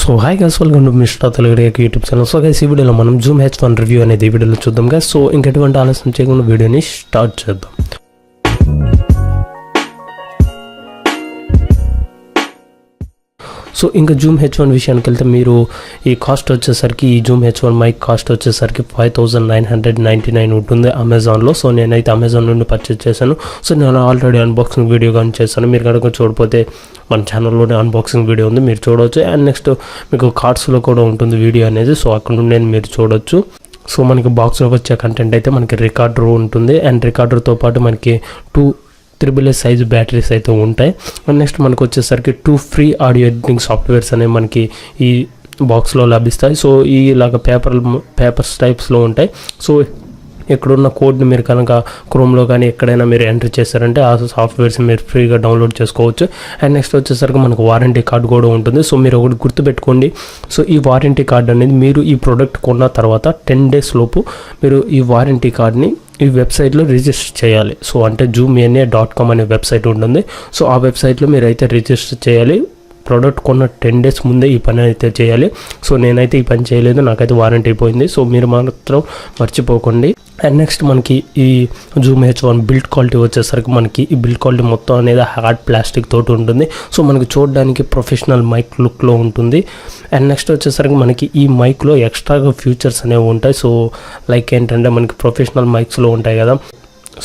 So hi guys, welcome to mister Telugu YouTube channel. So guys, ఈ వీడియోలో మనం Zoom H1 review అనేది ఈ వీడియోలో చూద్దాం గైస్. సో ఇంకెటువంటి ఆలస్యం చేయకుండా వీడియోని స్టార్ట్ చేద్దాం. సో ఇంకా జూమ్ H1 విషయానికి వెళ్తే మీరు ఈ కాస్ట్ వచ్చేసరికి ఈ జూమ్ H1 మైక్ కాస్ట్ వచ్చేసరికి 5999 ఉంటుంది అమెజాన్లో. సో నేనైతే అమెజాన్ నుండి పర్చేస్ చేశాను. సో నేను ఆల్రెడీ అన్బాక్సింగ్ వీడియో కానీ చేశాను. మీరు కనుక చూడకపోతే మన ఛానల్లోనే అన్బాక్సింగ్ వీడియో ఉంది, మీరు చూడవచ్చు. అండ్ నెక్స్ట్ మీకు కార్డ్స్లో కూడా ఉంటుంది వీడియో అనేది. సో అక్కడ నుండి మీరు చూడవచ్చు. సో మనకి బాక్స్లోకి వచ్చే కంటెంట్ అయితే మనకి రికార్డర్ ఉంటుంది. అండ్ రికార్డర్తో పాటు మనకి 2 3S సైజు బ్యాటరీస్ అయితే ఉంటాయి. అండ్ నెక్స్ట్ మనకు వచ్చేసరికి 2 ఫ్రీ ఆడియో ఎడిటింగ్ సాఫ్ట్వేర్స్ అనేవి మనకి ఈ బాక్స్లో లభిస్తాయి. సో ఇలాగ పేపర్స్ టైప్స్లో ఉంటాయి. సో ఇక్కడున్న కోడ్ని మీరు కనుక క్రోమ్లో కానీ ఎక్కడైనా మీరు ఎంటర్ చేశారంటే ఆ సాఫ్ట్వేర్స్ మీరు ఫ్రీగా డౌన్లోడ్ చేసుకోవచ్చు. అండ్ నెక్స్ట్ వచ్చేసరికి మనకు వారంటీ కార్డ్ కూడా ఉంటుంది. సో మీరు ఒకటి గుర్తుపెట్టుకోండి. సో ఈ వారంటీ కార్డ్ అనేది మీరు ఈ ప్రోడక్ట్ కొన్న తర్వాత 10 days లోపు మీరు ఈ వారంటీ కార్డ్ని ఈ వెబ్సైట్లో రిజిస్టర్ చేయాలి. సో అంటే zoomna.com అనే వెబ్సైట్ ఉంటుంది. సో ఆ వెబ్సైట్లో మీరు అయితే రిజిస్టర్ చేయాలి. ప్రోడక్ట్ కొన్న 10 days ముందే ఈ పని అయితే చేయాలి. సో నేనైతే ఈ పని చేయలేదు, నాకైతే వారంటీ అయిపోయింది. సో మీరు మాత్రం మర్చిపోకండి. అండ్ నెక్స్ట్ మనకి ఈ జూమ్ H1 బిల్డ్ క్వాలిటీ వచ్చేసరికి మనకి ఈ బిల్డ్ క్వాలిటీ మొత్తం అనేది హార్డ్ ప్లాస్టిక్ తోటి ఉంటుంది. సో మనకి చూడడానికి ప్రొఫెషనల్ మైక్ లుక్లో ఉంటుంది. అండ్ నెక్స్ట్ వచ్చేసరికి మనకి ఈ మైక్లో ఎక్స్ట్రాగా ఫ్యూచర్స్ అనేవి ఉంటాయి. సో లైక్ ఏంటంటే మనకి ప్రొఫెషనల్ మైక్స్లో ఉంటాయి కదా,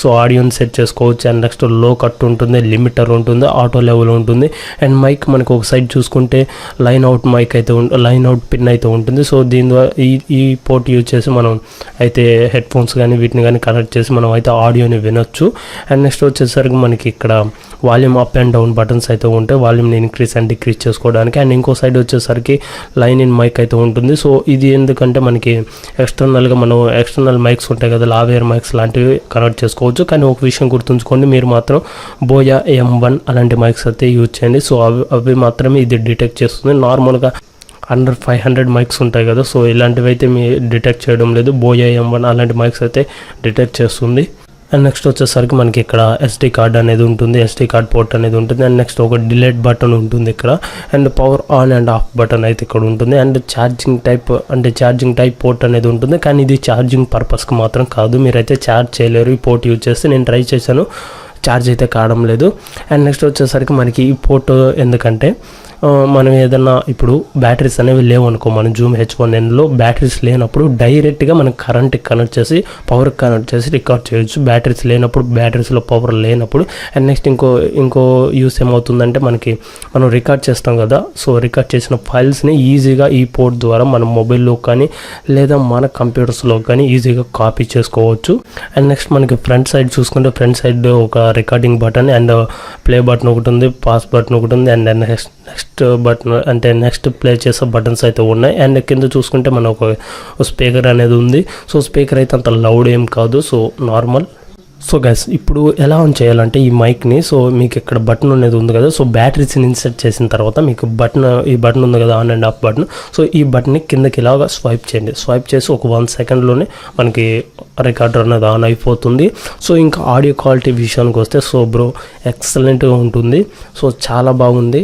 సో ఆడియోని సెట్ చేసుకోవచ్చు. అండ్ నెక్స్ట్ లో కట్ ఉంటుంది, లిమిటర్ ఉంటుంది, ఆటో లెవెల్ ఉంటుంది. అండ్ మైక్ మనకు ఒక సైడ్ చూసుకుంటే లైన్ అవుట్ మైక్ అయితే లైన్ అవుట్ పిన్ అయితే ఉంటుంది. సో దీని ద్వారా ఈ పోర్ట్ యూజ్ చేసి మనం అయితే హెడ్ ఫోన్స్ కానీ వీటిని కానీ కనెక్ట్ చేసి మనం అయితే ఆడియోని వినొచ్చు. అండ్ నెక్స్ట్ వచ్చేసరికి మనకి ఇక్కడ volume up and down buttons అయితే ఉంటాయి, వాల్యూమ్ని ఇంక్రీజ్ అండ్ డిక్రీజ్ చేసుకోవడానికి. అండ్ ఇంకో సైడ్ వచ్చేసరికి లైన్ ఇన్ మైక్ అయితే ఉంటుంది. సో ఇది ఎందుకంటే మనకి ఎక్స్టర్నల్గా మనం ఎక్స్టర్నల్ మైక్స్ ఉంటాయి కదా, లావేర్ మైక్స్ లాంటివి కనెక్ట్ చేసుకోవచ్చు. కానీ ఒక విషయం గుర్తుంచుకోండి, మీరు మాత్రం బోయా M1 అలాంటి మైక్స్ అయితే యూజ్ చేయండి. సో అవి మాత్రమే ఇది డిటెక్ట్ చేస్తుంది. నార్మల్గా అండర్ 500 మైక్స్ ఉంటాయి కదా, సో ఇలాంటివి అయితే మీ డిటెక్ట్ చేయడం లేదు. బోయా M1 అలాంటి మైక్స్ అయితే డిటెక్ట్ చేస్తుంది. అండ్ నెక్స్ట్ వచ్చేసరికి మనకి ఇక్కడ SD కార్డ్ అనేది ఉంటుంది, SD కార్డ్ పోర్ట్ అనేది ఉంటుంది. అండ్ నెక్స్ట్ ఒక డిలేట్ బటన్ ఉంటుంది ఇక్కడ. And power on and of button అయితే ఇక్కడ ఉంటుంది. అండ్ ఛార్జింగ్ టైప్ పోర్ట్ అనేది ఉంటుంది. కానీ ఇది ఛార్జింగ్ పర్పస్కి మాత్రం కాదు, మీరైతే ఛార్జ్ చేయలేరు ఈ పోర్ట్ యూజ్ చేస్తే. నేను ట్రై చేశాను, ఛార్జ్ అయితే కావడం లేదు. అండ్ నెక్స్ట్ వచ్చేసరికి మనకి ఈ పోర్ట్ ఎందుకంటే మనం ఏదన్నా ఇప్పుడు బ్యాటరీస్ అనేవి లేవనుకో, మన జూమ్ H1nలో బ్యాటరీస్ లేనప్పుడు డైరెక్ట్గా మనం కరెంట్కి కనెక్ట్ చేసి పవర్కి కనెక్ట్ చేసి రికార్డ్ చేయొచ్చు. బ్యాటరీస్ లేనప్పుడు, బ్యాటరీస్లో పవర్ లేనప్పుడు. అండ్ నెక్స్ట్ ఇంకో యూస్ ఏమవుతుందంటే మనం రికార్డ్ చేస్తాం కదా, సో రికార్డ్ చేసిన ఫైల్స్ని ఈజీగా ఈ పోర్ట్ ద్వారా మన మొబైల్లో కానీ లేదా మన కంప్యూటర్స్లో కానీ ఈజీగా కాపీ చేసుకోవచ్చు. అండ్ నెక్స్ట్ మనకి ఫ్రంట్ సైడ్ చూసుకుంటే ఫ్రంట్ సైడ్ ఒక recording button and play button ఒకటి ఉంది, పాస్ బటన్ ఒకటి ఉంది. అండ్ నెక్స్ట్ బటన్ అంటే నెక్స్ట్ ప్లే చేసే బటన్స్ అయితే ఉన్నాయి. అండ్ కింద చూసుకుంటే మన ఒక స్పీకర్ అనేది ఉంది. సో స్పీకర్ అయితే అంత లౌడ్ ఏం కాదు, సో నార్మల్. సో గైస్, ఇప్పుడు ఎలా ఆన్ చేయాలంటే ఈ మైక్ని, సో మీకు ఇక్కడ బటన్ అనేది ఉంది కదా, సో బ్యాటరీస్ని ఇన్సర్ట్ చేసిన తర్వాత మీకు ఈ బటన్ ఉంది కదా, on and of button. So ఈ బటన్ని కిందకి ఇలాగా స్వైప్ చేయండి. స్వైప్ చేసి ఒక 1 సెకండ్లోనే మనకి రికార్డర్ అనేది ఆన్ అయిపోతుంది. సో ఇంకా ఆడియో క్వాలిటీ విషయానికి వస్తే సో బ్రో ఎక్సలెంట్గా ఉంటుంది. సో చాలా బాగుంది.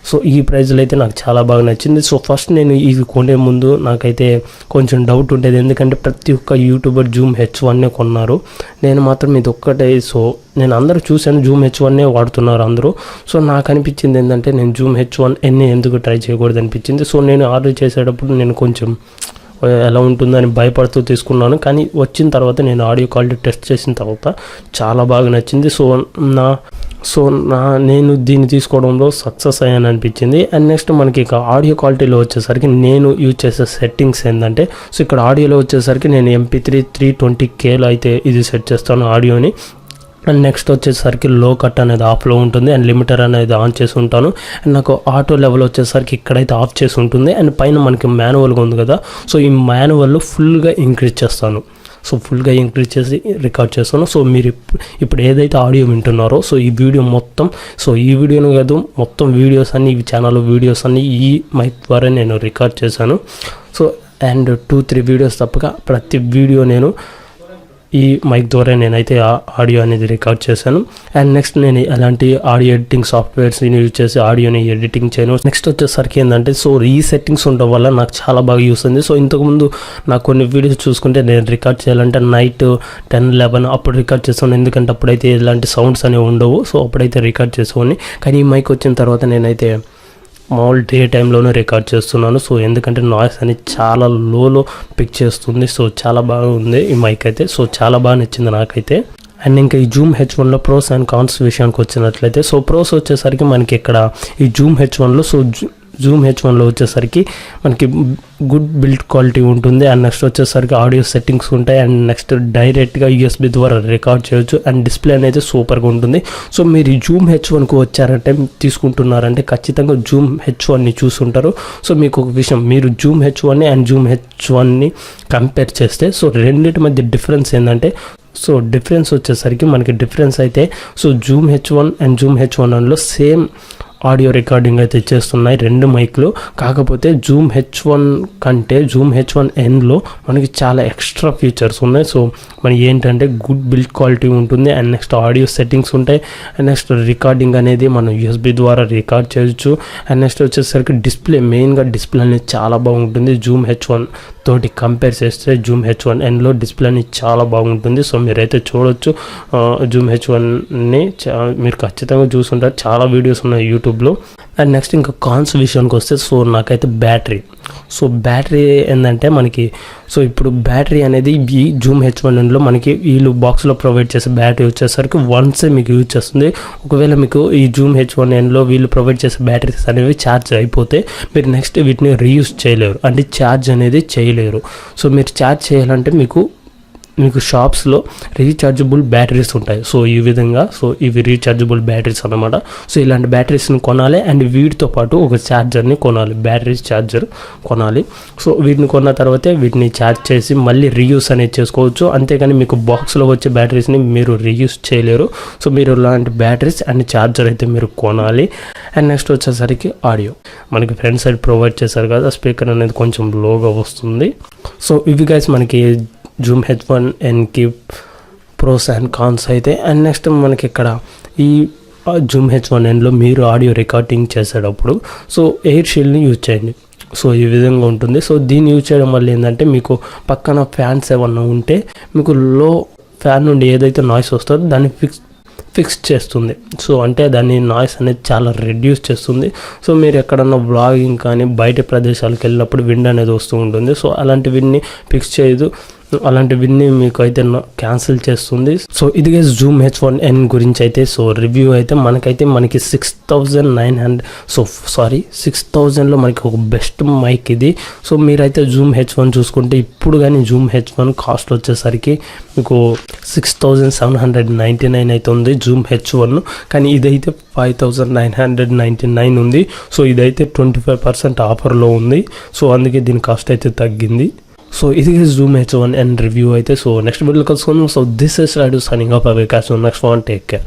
సో ఈ ప్రైజ్లో అయితే నాకు చాలా బాగా నచ్చింది. సో ఫస్ట్ నేను ఇవి కొనే ముందు నాకైతే కొంచెం డౌట్ ఉండేది, ఎందుకంటే ప్రతి ఒక్క యూట్యూబర్ జూమ్ H1 కొన్నారు, నేను మాత్రం ఇది ఒక్కటే. సో నేను అందరూ చూశాను జూమ్ H1 వాడుతున్నారు అందరూ. సో నాకు అనిపించింది ఏంటంటే నేను జూమ్ H1n ఎందుకు ట్రై చేయకూడదు అనిపించింది. సో నేను ఆర్డర్ చేసేటప్పుడు నేను కొంచెం ఎలా ఉంటుందని భయపడుతూ తీసుకున్నాను. కానీ వచ్చిన తర్వాత నేను ఆడియో క్వాలిటీ టెస్ట్ చేసిన తర్వాత చాలా బాగా నచ్చింది. నేను దీన్ని తీసుకోవడంలో సక్సెస్ అయ్యాను అనిపించింది. అండ్ నెక్స్ట్ మనకి ఇక ఆడియో క్వాలిటీలో వచ్చేసరికి నేను యూజ్ చేసే సెట్టింగ్స్ ఏంటంటే, సో ఇక్కడ ఆడియోలో వచ్చేసరికి నేను MP3 320Kలో అయితే ఇది సెట్ చేస్తాను ఆడియోని. అండ్ నెక్స్ట్ వచ్చేసరికి లో కట్ అనేది ఆఫ్లో ఉంటుంది. అండ్ లిమిటర్ అనేది ఆన్ చేసి ఉంటాను. అండ్ నాకు ఆటో లెవెల్ వచ్చేసరికి ఇక్కడైతే ఆఫ్ చేసి ఉంటుంది. అండ్ పైన మనకి మాన్యువల్గా ఉంది కదా, సో ఈ మాన్యువల్లో ఫుల్గా ఇంక్రీజ్ చేస్తాను. సో ఫుల్గా ఇంక్రీజ్ చేసి రికార్డ్ చేస్తాను. సో మీరు ఇప్పుడు ఏదైతే ఆడియో వింటున్నారో, సో ఈ వీడియో మొత్తం, సో ఈ వీడియోను కాదు మొత్తం వీడియోస్ అన్ని, ఈ ఛానల్లో వీడియోస్ అన్ని ఈ మైక్ ద్వారా నేను రికార్డ్ చేశాను. సో అండ్ 2-3 వీడియోస్ తప్పక ప్రతి వీడియో నేను ఈ మైక్ ద్వారా నేనైతే ఆడియో అనేది రికార్డ్ చేశాను. అండ్ నెక్స్ట్ నేను అలాంటి ఆడియో ఎడిటింగ్ సాఫ్ట్వేర్స్ని యూజ్ చేసి ఆడియోని ఎడిటింగ్ చేయను. నెక్స్ట్ వచ్చేసరికి ఏంటంటే సో ఈ సెట్టింగ్స్ ఉండడం వల్ల నాకు చాలా బాగా యూస్ ఉంది. సో ఇంతకుముందు నాకు కొన్ని వీడియోస్ చూసుకుంటే నేను రికార్డ్ చేయాలంటే నైట్ 10-11 అప్పుడు రికార్డ్ చేసాను, ఎందుకంటే అప్పుడైతే ఇలాంటి సౌండ్స్ అనేవి ఉండవు. సో అప్పుడైతే రికార్డ్ చేసేవాడిని. కానీ ఈ మైక్ వచ్చిన తర్వాత నేనైతే మామూలు డే టైంలోనే రికార్డ్ చేస్తున్నాను. సో ఎందుకంటే నాయిస్ అనేది చాలా లోలో పిక్ చేస్తుంది. సో చాలా బాగా ఉంది ఈ మైక్ అయితే. సో చాలా బాగా నచ్చింది నాకైతే. అండ్ ఇంకా ఈ జూమ్ H1లో ప్రోస్ అండ్ కాన్స్ విషయానికి వచ్చినట్లయితే సో ప్రోస్ వచ్చేసరికి మనకి ఇక్కడ ఈ జూమ్ H1లో సో జూమ్ H1లో వచ్చేసరికి మనకి గుడ్ బిల్డ్ క్వాలిటీ ఉంటుంది. అండ్ నెక్స్ట్ వచ్చేసరికి ఆడియో సెట్టింగ్స్ ఉంటాయి. అండ్ నెక్స్ట్ డైరెక్ట్గా USB ద్వారా రికార్డ్ చేయొచ్చు. అండ్ డిస్ప్లే అనేది సూపర్గా ఉంటుంది. సో మీరు ఈ జూమ్ H1కు వచ్చారంటే తీసుకుంటున్నారంటే ఖచ్చితంగా జూమ్ H1ని చూసుంటారు. సో మీకు ఒక విషయం, మీరు జూమ్ H1ని అండ్ జూమ్ H1ని కంపేర్ చేస్తే సో రెండింటి మధ్య డిఫరెన్స్ ఏంటంటే సో డిఫరెన్స్ వచ్చేసరికి మనకి డిఫరెన్స్ అయితే so Zoom H1 and Zoom H1Nలో సేమ్ ఆడియో రికార్డింగ్ అయితే చేస్తున్నాయి రెండు మైక్లు. కాకపోతే జూమ్ H1 కంటే జూమ్ H1Nలో మనకి చాలా ఎక్స్ట్రా ఫీచర్స్ ఉన్నాయి. సో మనకి ఏంటంటే గుడ్ బిల్డ్ క్వాలిటీ ఉంటుంది. అండ్ నెక్స్ట్ ఆడియో సెట్టింగ్స్ ఉంటాయి. అండ్ నెక్స్ట్ రికార్డింగ్ అనేది మనం USB ద్వారా రికార్డ్ చేయొచ్చు. అండ్ నెక్స్ట్ వచ్చేసరికి డిస్ప్లే, మెయిన్గా డిస్ప్లే అనేది చాలా బాగుంటుంది. జూమ్ H1 తోటి కంపేర్ చేస్తే జూమ్ H1Nలో డిస్ప్లే అనేది చాలా బాగుంటుంది. సో మీరైతే చూడొచ్చు జూమ్ H1ని మీరు ఖచ్చితంగా చూసుంటారు, చాలా వీడియోస్ ఉన్నాయి యూట్యూబ్లో. అండ్ నెక్స్ట్ ఇంకా కాన్స్ విషయానికి వస్తే సో నాకైతే బ్యాటరీ ఏంటంటే మనకి సో ఇప్పుడు బ్యాటరీ అనేది ఈ జూమ్ H1Nలో మనకి వీళ్ళు బాక్స్లో ప్రొవైడ్ చేసే బ్యాటరీ వచ్చేసరికి వన్సే మీకు యూజ్ చేస్తుంది. ఒకవేళ మీకు ఈ జూమ్ H1Nలో వీళ్ళు ప్రొవైడ్ చేసే బ్యాటరీస్ అనేవి ఛార్జ్ అయిపోతే మీరు నెక్స్ట్ వీటిని రీయూజ్ చేయలేరు, అంటే ఛార్జ్ అనేది చేయలేరు. సో మీరు ఛార్జ్ చేయాలంటే మీకు షాప్స్లో రీఛార్జబుల్ బ్యాటరీస్ ఉంటాయి. సో ఈ విధంగా సో ఇవి రీఛార్జబుల్ బ్యాటరీస్ అన్నమాట. సో ఇలాంటి బ్యాటరీస్ని కొనాలి. అండ్ వీటితో పాటు ఒక ఛార్జర్ని కొనాలి, బ్యాటరీ ఛార్జర్ కొనాలి. సో వీటిని కొన్న తర్వాతే వీటిని ఛార్జ్ చేసి మళ్ళీ రీయూస్ అనేది చేసుకోవచ్చు. అంతేగాని మీకు బాక్స్లో వచ్చే బ్యాటరీస్ని మీరు రీయూస్ చేయలేరు. సో మీరు ఇలాంటి బ్యాటరీస్ అండ్ ఛార్జర్ అయితే మీరు కొనాలి. అండ్ నెక్స్ట్ వచ్చేసరికి ఆడియో మనకి ఫ్రంట్ సైడ్ ప్రొవైడ్ చేశారు కదా, స్పీకర్ అనేది కొంచెం లోగా వస్తుంది. సో ఇవి గైస్ మనకి జూమ్ H1Nకి ప్రోస్ అండ్ కాన్స్ అయితే. అండ్ నెక్స్ట్ మనకి ఇక్కడ ఈ జూమ్ H1Nలో మీరు ఆడియో రికార్డింగ్ చేసేటప్పుడు సో ఎయిర్ షీల్డ్ని యూజ్ చేయండి. సో ఈ విధంగా ఉంటుంది. సో దీన్ని యూజ్ చేయడం వల్ల ఏంటంటే మీకు పక్కన ఫ్యాన్స్ ఏమన్నా ఉంటే మీకు లో ఫ్యాన్ నుండి ఏదైతే నాయిస్ వస్తుందో దాన్ని ఫిక్స్ చేస్తుంది. సో అంటే దాన్ని నాయిస్ అనేది చాలా రెడ్యూస్ చేస్తుంది. సో మీరు ఎక్కడన్నా వ్లాగింగ్ కానీ బయట ప్రదేశాలకు వెళ్ళినప్పుడు విండ్ అనేది వస్తూ ఉంటుంది. సో అలాంటివన్నీ ఫిక్స్ చేయదు, అలాంటివన్నీ మీకు అయితే క్యాన్సిల్ చేస్తుంది. సో ఇది జూమ్ H1N గురించి అయితే సో రివ్యూ అయితే మనకి 6,900 మనకి ఒక బెస్ట్ మైక్ ఇది. సో మీరైతే జూమ్ H1 చూసుకుంటే ఇప్పుడు కానీ జూమ్ H1 కాస్ట్ వచ్చేసరికి మీకు 6,799 అయితే ఉంది జూమ్ H1, కానీ ఇదైతే 5,999 ఉంది. సో ఇదైతే 25% ఆఫర్లో ఉంది. సో అందుకే దీని కాస్ట్ అయితే తగ్గింది. సో ఇది జూమ్ H1N రివ్యూ అయితే. సో నెక్స్ట్ వీడియోలో కలుసుకుందాం. So this is Rayudu signing off. I will catch you next one. Take care.